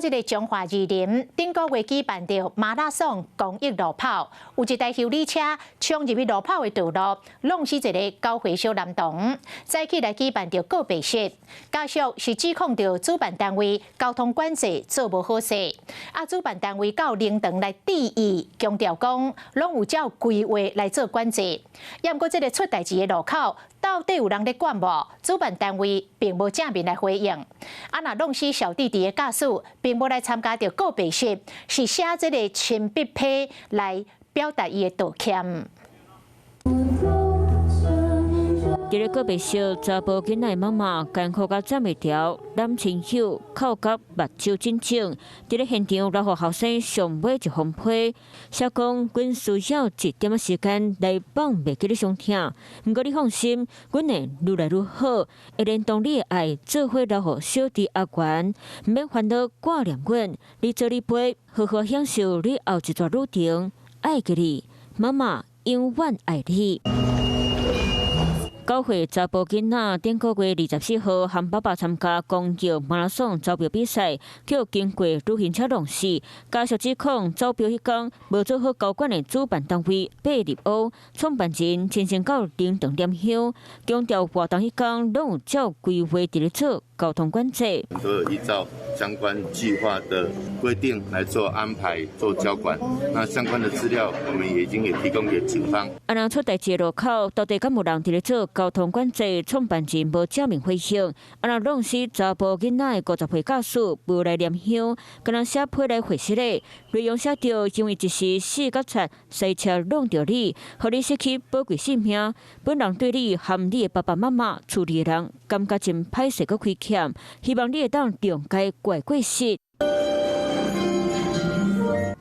这个中华宜林顶个月举办着马拉松公益路跑，有一台修理车冲入去路跑的道路，弄死一个9岁小男童，再起来举办着告别式。家属是指控着主办单位交通管制做无好势，主办单位到灵堂来致意，强调讲拢有照规划来做管制。也毋过这个出代志的路口，到底有人咧管无？主办单位并无正面来回应。若弄死小弟弟的家属，并无来参加着告别式，是写这个亲笔批来表达伊的道歉。伫咧告别式，查甫囡仔妈妈艰苦甲站袂条，蓝亲友口角目睭真肿。伫咧现场留互后生上尾一封批，写讲阮需要1点仔时间来放袂记你伤痛。毋过你放心，阮会愈来愈好，会连同你的爱做伙留互小弟阿元，毋免烦恼挂念阮，你做你陪，好好享受你后一段旅程。爱给你，妈妈永远爱你。9岁查甫囡仔顶个月24号和爸爸参加公益马拉松走标比赛，却经过旅行车弄死。家属指控走标迄天无做好交管的主办单位8入乌，创办人亲身到灵堂念香，强调活动迄天拢有照规划伫咧做交通管制。都有依照相关计划的规定来做安排、做交管。那相关的资料，我们已经提供给警方。那出代志的路口，到底敢有人伫咧做交通管制？创办人无正面回应。那弄死查甫囡仔的50岁家属无来念香，跟人写批来回息咧。内容写着因为一时4甲7塞车弄着你，互你失去宝贵性命。本人对你和你的爸爸妈妈、处理的人感觉真歹势，佮亏欠，希望你会当谅解怪过失。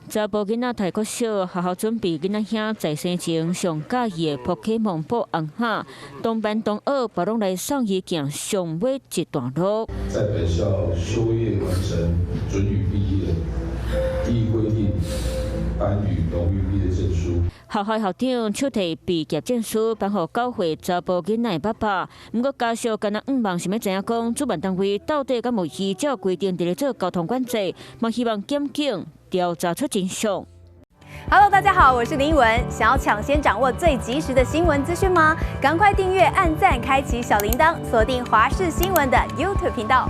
查甫囡仔太国小好好准备囡仔兄在生前上喜意的宝可梦布红盒，同班同学把拢来送伊行上尾一段路。在本校修业完成，准予毕业，依规定颁予荣誉毕业证书。校校长手提毕业证书颁予9岁查甫囡仔的爸爸，不过家属敢若望想要知影讲主办单位到底敢无依照规定伫咧做交通管制，嘛希望检警调查出真相。Hello， 大家好，我是林文。想要抢先掌握最及时的新闻资讯吗？赶快订阅、按赞、开启小铃铛，锁定华视新闻的 YouTube 频道。